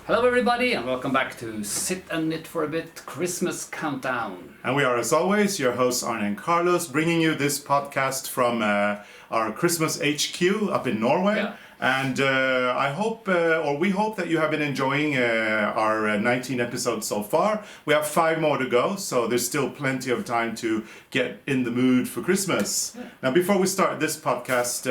Hello everybody and welcome back to Sit and Knit for a Bit Christmas Countdown. And we are, as always, your hosts Arne and Carlos, bringing you this podcast from our Christmas HQ up in Norway. Yeah. And I hope, or we hope, that you have been enjoying our 19 episodes so far. We have 5 more to go, so there's still plenty of time to get in the mood for Christmas. Yeah. Now, before we start this podcast,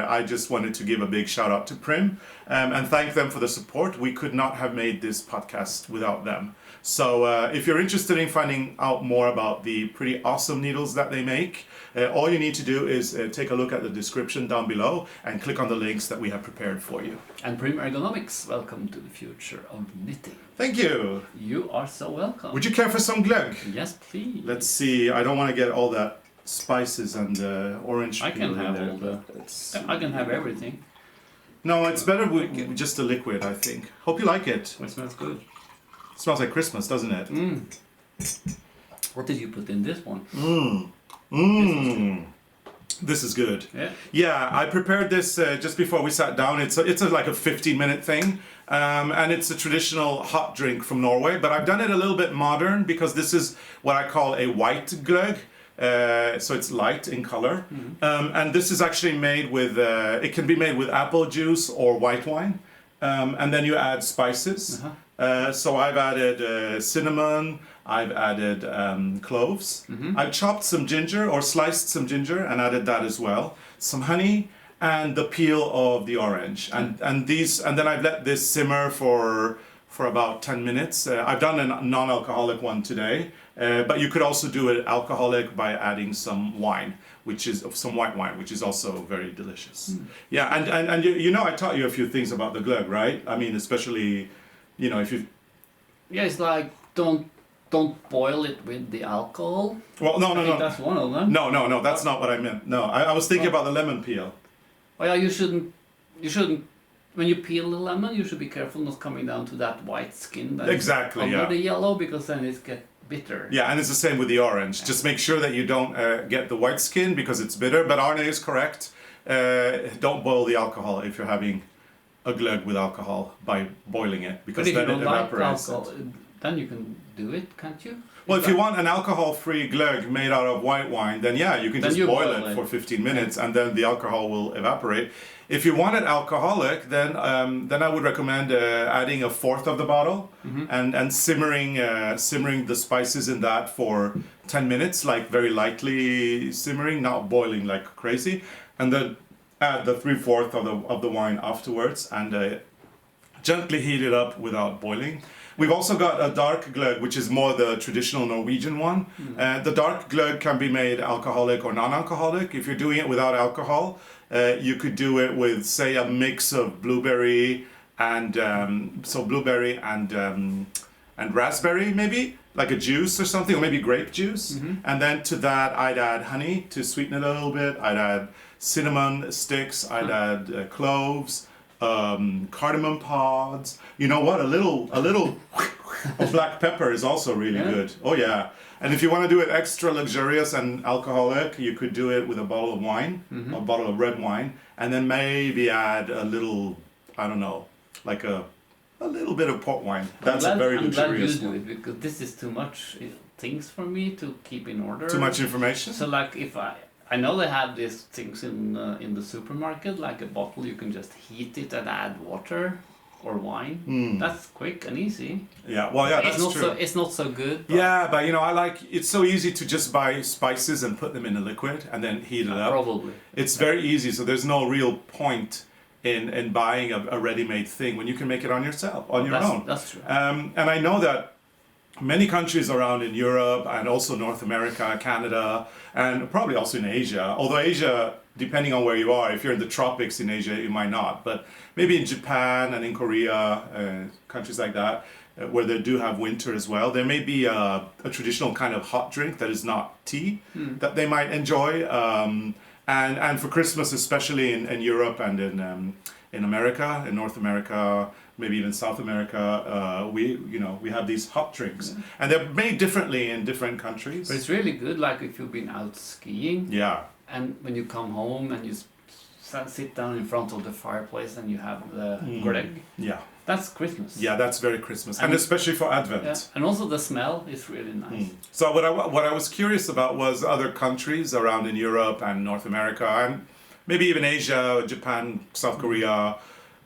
I just wanted to give a big shout out to Prym and thank them for the support. We could not have made this podcast without them. So if you're interested in finding out more about the pretty awesome needles that they make, all you need to do is take a look at the description down below and click on the links that we have prepared for you. And Prym Ergonomics, welcome to the future of knitting. Thank you. You are so welcome. Would you care for some glug? Yes, please. Let's see. I don't want to get all that spices and orange I peel can in have there. all the... I can have everything. No, it's better with just the liquid, I think. Hope you like it. It smells good. It smells like Christmas, doesn't it? What did you put in this one? This is good. Yeah. Yeah, I prepared this just before we sat down. It's like a 15-minute thing, and it's a traditional hot drink from Norway. But I've done it a little bit modern because this is what I call a white glug. So it's light in color, and this is actually made with. It can be made with apple juice or white wine, and then you add spices. So I've added cinnamon. I've added cloves. I've chopped some ginger or sliced some ginger and added that as well. Some honey and the peel of the orange. And then I've let this simmer for about 10 minutes. I've done a non-alcoholic one today, but you could also do it alcoholic by adding some wine, some white wine, which is also very delicious. Yeah, and you know I taught you a few things about the glug, right? I mean, especially, if you... Yeah, it's like don't boil it with the alcohol. Well, no. That's one of them. No, that's not what I meant. No, I was thinking about the lemon peel. Oh yeah, you shouldn't. When you peel the lemon, you should be careful not coming down to that white skin. That Exactly, is yeah. under the yellow, because then it gets bitter. Yeah, and it's the same with the orange. Just make sure that you don't get the white skin because it's bitter. But Arne is correct. Don't boil the alcohol if you're having a glug with alcohol by boiling it, because then it evaporates. Alcohol, then you can do it, can't you? Well, if you want an alcohol-free glug made out of white wine, then yeah, you can just boil it for 15 minutes, and then the alcohol will evaporate. If you want it alcoholic, then I would recommend adding a fourth of the bottle and simmering the spices in that for 10 minutes, like very lightly simmering, not boiling like crazy, and then add the 3/4 of the wine afterwards and gently heat it up without boiling. We've also got a dark glug, which is more the traditional Norwegian one. The dark glug can be made alcoholic or non-alcoholic. If you're doing it without alcohol, you could do it with, say, a mix of blueberry and raspberry, maybe, like a juice or something, or maybe grape juice. And then to that, I'd add honey to sweeten it a little bit. I'd add cinnamon sticks. I'd add cloves. Cardamom pods. You know what? A little of black pepper is also really good. Oh yeah. And if you want to do it extra luxurious and alcoholic, you could do it with a bottle of wine, a bottle of red wine, and then maybe add a little, I don't know, like a little bit of port wine. That's a very luxurious one. I'm glad you do it, because this is too much things for me to keep in order. Too much information? So like if I know they have these things in the supermarket, like a bottle, you can just heat it and add water or wine. That's quick and easy. Yeah, well, yeah, that's true. It's not so good. Yeah, but it's so easy to just buy spices and put them in a liquid and then heat it up. Probably. It's very easy, so there's no real point in buying a ready-made thing when you can make it on your own. That's true. And I know that many countries around in Europe and also North America, Canada, and probably also in Asia, although Asia, depending on where you are, if you're in the tropics in Asia, you might not, but maybe in Japan and in Korea, countries like that, where they do have winter as well, there may be a traditional kind of hot drink that is not tea that they might enjoy. And for Christmas, especially in Europe and in America, in North America, maybe even South America, we have these hot drinks, and they're made differently in different countries. But it's really good, like if you've been out skiing. Yeah. And when you come home and you sit down in front of the fireplace and you have the glug. Yeah. That's Christmas. Yeah, that's very Christmas, and especially for Advent. Yeah. And also the smell is really nice. So what I was curious about was other countries around in Europe and North America, and maybe even Asia, Japan, South Korea,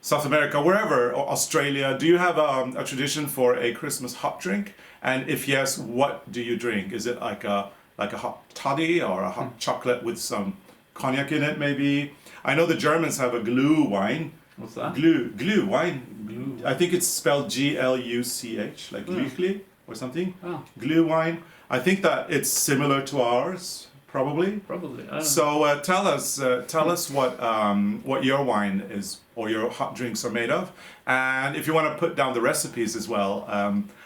South America, wherever, or Australia. Do you have a tradition for a Christmas hot drink? And if yes, what do you drink? Is it like a hot toddy or a hot chocolate with some cognac in it, maybe? I know the Germans have a glue wine. What's that? Glue wine. Glue. I think it's spelled Gluch, like Glüchli or something. Oh. Glue wine. I think that it's similar to ours, probably. Probably. I don't know. So tell us what your wine is or your hot drinks are made of, and if you want to put down the recipes as well.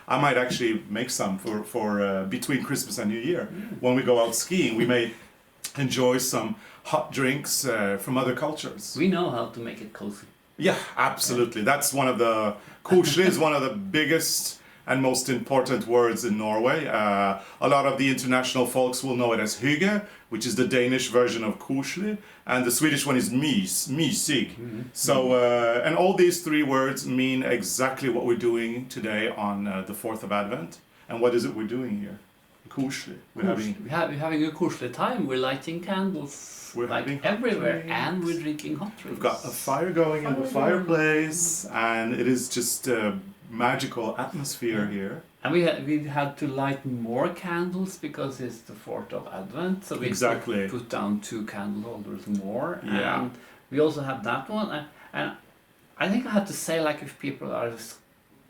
I might actually make some for between Christmas and New Year. When we go out skiing, we may enjoy some hot drinks from other cultures. We know how to make it cozy. Yeah, absolutely. That's one of the koselig is one of the biggest and most important words in Norway. A lot of the international folks will know it as hygge, which is the Danish version of koselig, and the Swedish one is mysig. So, and all these three words mean exactly what we're doing today on the 4th of Advent. And what is it we're doing here? Koselig. We're having a koselig time. We're lighting candles everywhere, and we're drinking hot drinks. We've got a fire going in the fireplace, and it is just a magical atmosphere here. And we had to light more candles because it's the 4th of Advent, so we put down 2 candle holders more. Yeah. And we also have that one. And I think I have to say, like, if people are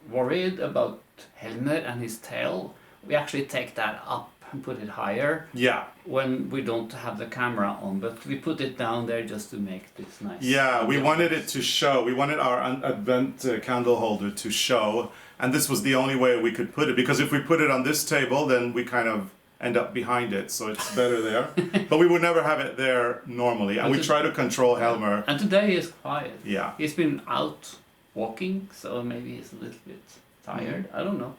worried about Helmer and his tail, we actually take that up and put it higher. Yeah. When we don't have the camera on, but we put it down there just to make this nice. Yeah, we wanted it to show. We wanted our Advent candle holder to show, and this was the only way we could put it, because if we put it on this table, then we kind of end up behind it, so it's better there. But we would never have it there normally, and we try to control Helmer. And today he is quiet. Yeah. He's been out walking, so maybe he's a little bit tired. I don't know.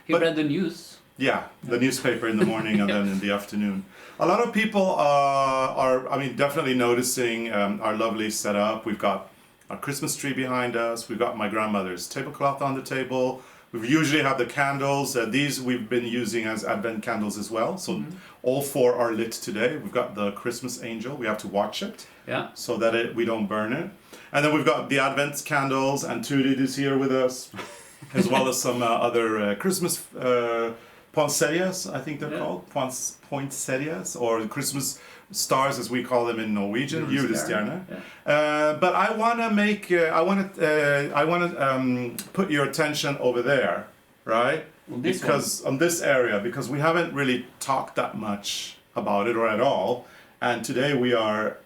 He read the news. Yeah, the newspaper in the morning and then in the afternoon. A lot of people are definitely noticing our lovely setup. We've got our Christmas tree behind us. We've got my grandmother's tablecloth on the table. We usually have the candles. These we've been using as Advent candles as well. So all 4 are lit today. We've got the Christmas angel. We have to watch it so that we don't burn it. And then we've got the Advent candles, and Turid is here with us, as well as some other Christmas poinsettias, I think they're called. Poinsettias, or Christmas stars as we call them in Norwegian. Julestjerne. But I want to put your attention over there, right? On this area, because we haven't really talked that much about it or at all. And today we are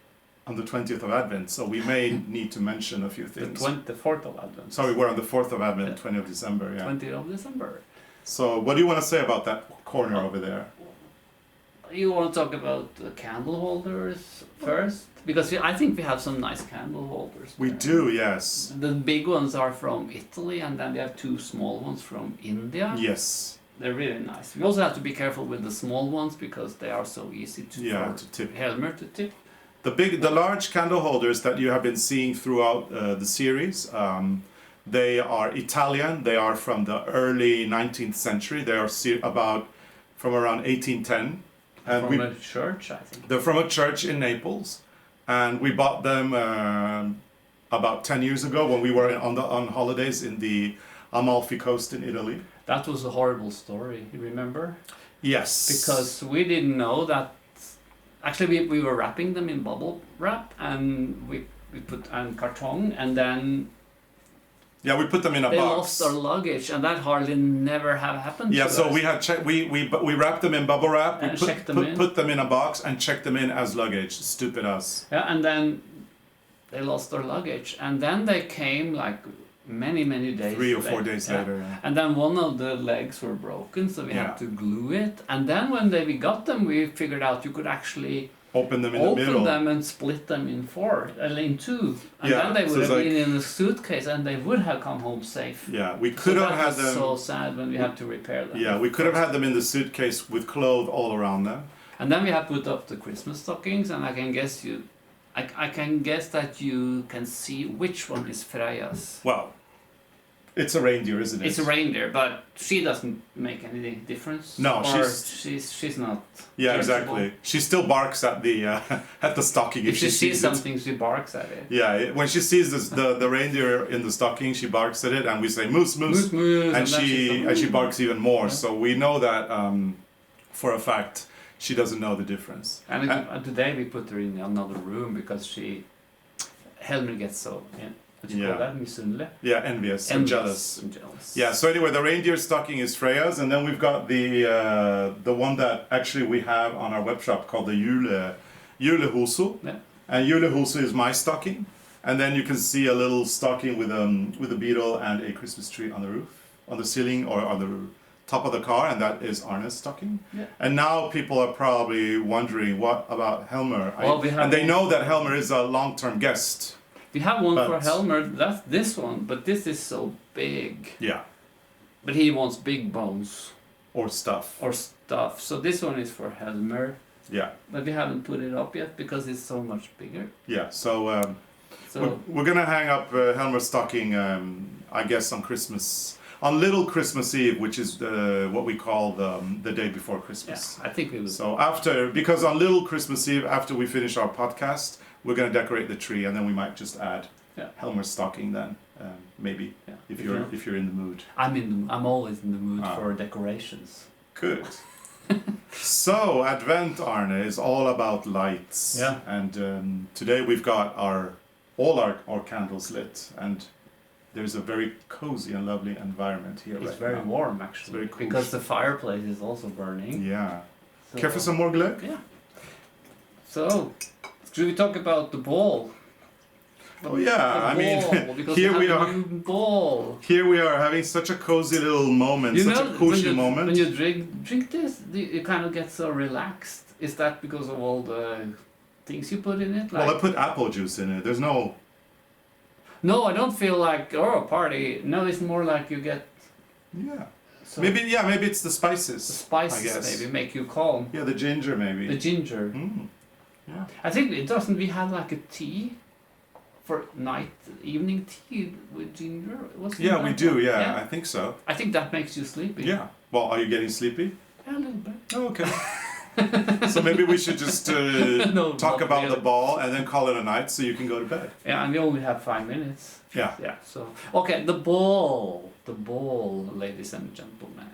on the 20th of Advent, so we may need to mention a few things. The 4th of Advent. Sorry, we're on the 4th of Advent, 20th of December. Yeah. 20th of December. So what do you want to say about that corner over there? You want to talk about the candle holders first? Because I think we have some nice candle holders. We do, yes. The big ones are from Italy, and then we have 2 small ones from India. Yes. They're really nice. We also have to be careful with the small ones because they are so easy to tip. Helmer to tip. The large candle holders that you have been seeing throughout the series, they are Italian. They are from the early 19th century. They are from around 1810. And from a church, I think. They're from a church in Naples, and we bought them about 10 years ago when we were on holidays in the Amalfi Coast in Italy. That was a horrible story. You remember? Yes. Because we didn't know that. Actually, we were wrapping them in bubble wrap, and we put on carton, and then. Yeah, we put them in a box. They lost our luggage, and that hardly never have happened. Yeah, so we had we wrapped them in bubble wrap. And put them in a box and checked them in as luggage. Stupid us. Yeah, and then they lost their luggage, and then they came like many days. 3 or 4 days later. Yeah. And then one of the legs were broken, so we had to glue it. And then when we got them, we figured out you could actually. Open them in the middle. Open them and split them in 2. And then they would have been in a suitcase, and they would have come home safe. Yeah, we could have had them. So sad when we had to repair them. Yeah, we could have had them in the suitcase with clothes all around them. And then we have put up the Christmas stockings, and I can guess that you can see which one is Freya's. Well, It's a reindeer, isn't it? It's a reindeer, but she doesn't make any difference. No, or she's not. Yeah, irritable. exactly. She still barks at the at the stocking If she sees it. something, she barks at it. Yeah, when she sees the reindeer in the stocking, she barks at it, and we say moose, moose, Moose, moose, and she barks even more. Yeah. So we know that for a fact she doesn't know the difference. And today we put her in another room because Helmer gets so what do you call that? Misunnelig? Yeah, envious and jealous. And jealous. Yeah. So anyway, the reindeer stocking is Freya's, and then we've got the one that actually we have on our web shop called the julehusu. Yeah. And julehusu is my stocking, and then you can see a little stocking with a beetle and a Christmas tree on the roof, on the ceiling, or on the top of the car, and that is Arne's stocking. Yeah. And now people are probably wondering, what about Helmer? Well, and they know that Helmer is a long-term guest. We have one for Helmer, that's this one, but this is so big. Yeah. But he wants big bones. Or stuff. So this one is for Helmer. Yeah. But we haven't put it up yet because it's so much bigger. Yeah, so we're gonna hang up Helmer's stocking, I guess, on Little Christmas Eve, which is what we call the day before Christmas. Yeah, I think we will. So because on Little Christmas Eve, after we finish our podcast, we're gonna decorate the tree, and then we might just add Helmer's stocking then, maybe if you're in the mood. I'm always in the mood for decorations. Good. So Advent, Arne, is all about lights. Yeah. And today we've got all our candles lit, and there's a very cozy and lovely environment here. It's very warm, actually. It's very cool. Because the fireplace is also burning. Yeah. So, Care for some more glug? Yeah. So, should we talk about the ball? Oh yeah, here we are. Ball. Here we are having such a cozy little moment, such a cozy moment. When you drink this, you kind of get so relaxed. Is that because of all the things you put in it? Well, I put apple juice in it. There's no... No, I don't feel like, a party. No, it's more like you get... Yeah. So maybe it's the spices. The spices I guess. maybe make you calm. Yeah, the ginger maybe. The ginger. Mm. Yeah. I think we have like a tea for evening tea with ginger. Yeah, we do. Yeah, I think so. I think that makes you sleepy. Yeah. Well, are you getting sleepy? Yeah, a little bit. Oh, okay. So maybe we should just talk about the ball and then call it a night so you can go to bed. Yeah, and we only have 5 minutes. Yeah. Yeah. So okay, the ball, ladies and gentlemen,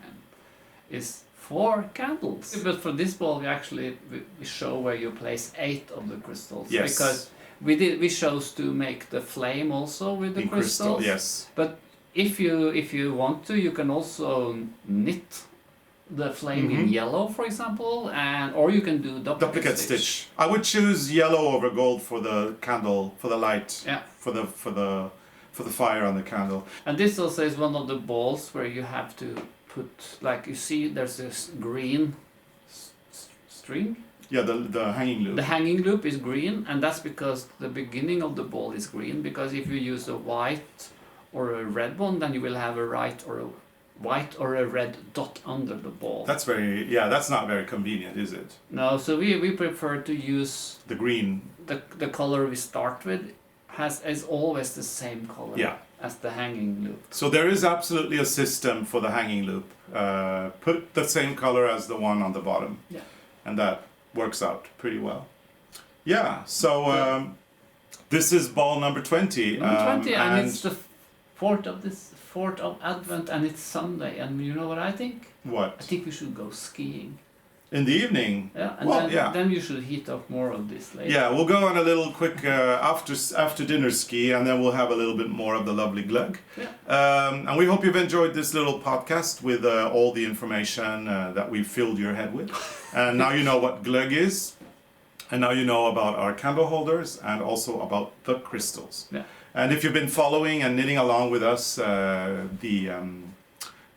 is 4 candles. But for this ball, we show where you place 8 of the crystals. Yes. Because we chose to make the flame also with the crystals. Yes. But if you want to, you can also knit the flame in yellow, for example, or you can do duplicate stitch. I would choose yellow over gold for the candle, for the light. Yeah. For the fire on the candle. And this also is one of the balls where you have to put, like, you see there's this green string. Yeah, the hanging loop. The hanging loop is green, and that's because the beginning of the ball is green, because if you use a white or a red one, then you will have a white or a red dot under the ball. That's not very convenient, is it? No, so we prefer to use the green. The color we start with is always the same color as the hanging loop. So there is absolutely a system for the hanging loop. Put the same color as the one on the bottom. Yeah. And that works out pretty well. Yeah, so this is ball number 20. Number 20, and it's the 4th of Advent, and it's Sunday. And you know what I think? What? I think we should go skiing. In the evening? Yeah, and then you should heat up more of this later. Yeah, we'll go on a little quick after dinner ski, and then we'll have a little bit more of the lovely glug. Yeah. And we hope you've enjoyed this little podcast with all the information that we filled your head with. And now you know what glug is, and now you know about our candle holders, and also about the crystals. Yeah. And if you've been following and knitting along with us, the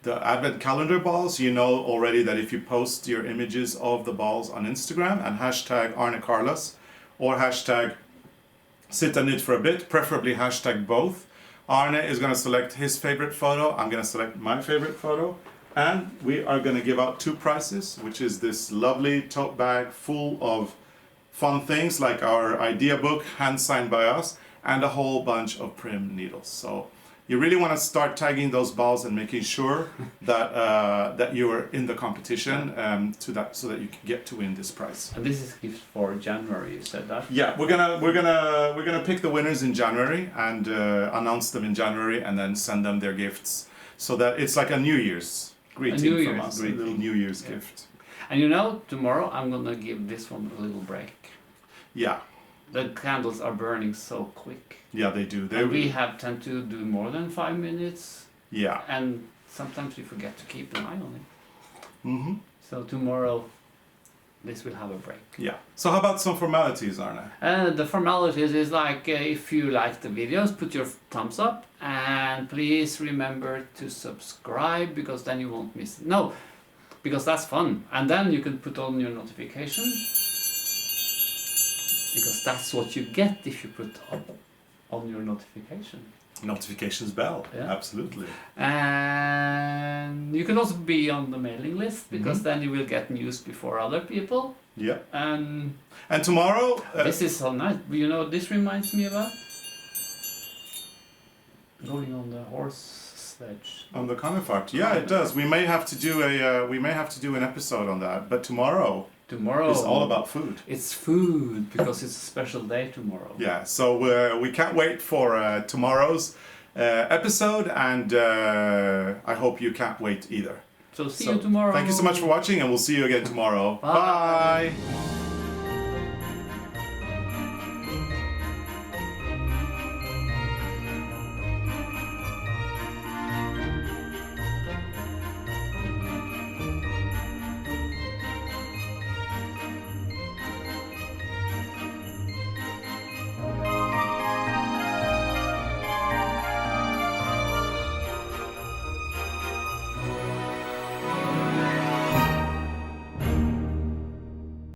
Advent calendar balls, you know already that if you post your images of the balls on Instagram and hashtag ARNE CARLOS or hashtag sit and knit for a bit, preferably hashtag both, Arne is going to select his favorite photo, I'm going to select my favorite photo, and we are going to give out 2 prizes, which is this lovely tote bag full of fun things like our idea book, hand signed by us, and a whole bunch of Prym needles. So you really want to start tagging those balls and making sure that that you're in the competition so that you can get to win this prize. And this is gift for January. You said that. Yeah, we're gonna pick the winners in January and announce them in January, and then send them their gifts, so that it's like a New Year's greeting from us, a little New Year's gift. And you know, tomorrow I'm gonna give this one a little break. Yeah. The candles are burning so quick. Yeah, they do. And we tend to do more than 5 minutes. Yeah. And sometimes we forget to keep an eye on it. Mm-hmm. So tomorrow, this will have a break. Yeah. So how about some formalities, Arne? The formalities is like, if you like the videos, put your thumbs up, and please remember to subscribe, because then you won't miss it. No, because that's fun. And then you can put on your notification, because that's what you get if you put on your notification. Notifications bell. Yeah. Absolutely. And you can also be on the mailing list, because then you will get news before other people. Yeah. And tomorrow... this is so nice. You know what this reminds me about? Going on the horse sledge. On the Conifart. Yeah, it does. We may have to do an episode on that, but tomorrow is all about food. It's food, because it's a special day tomorrow. Yeah, so we can't wait for tomorrow's episode, and I hope you can't wait either. So see you tomorrow. Thank you so much for watching, and we'll see you again tomorrow. Bye. Bye.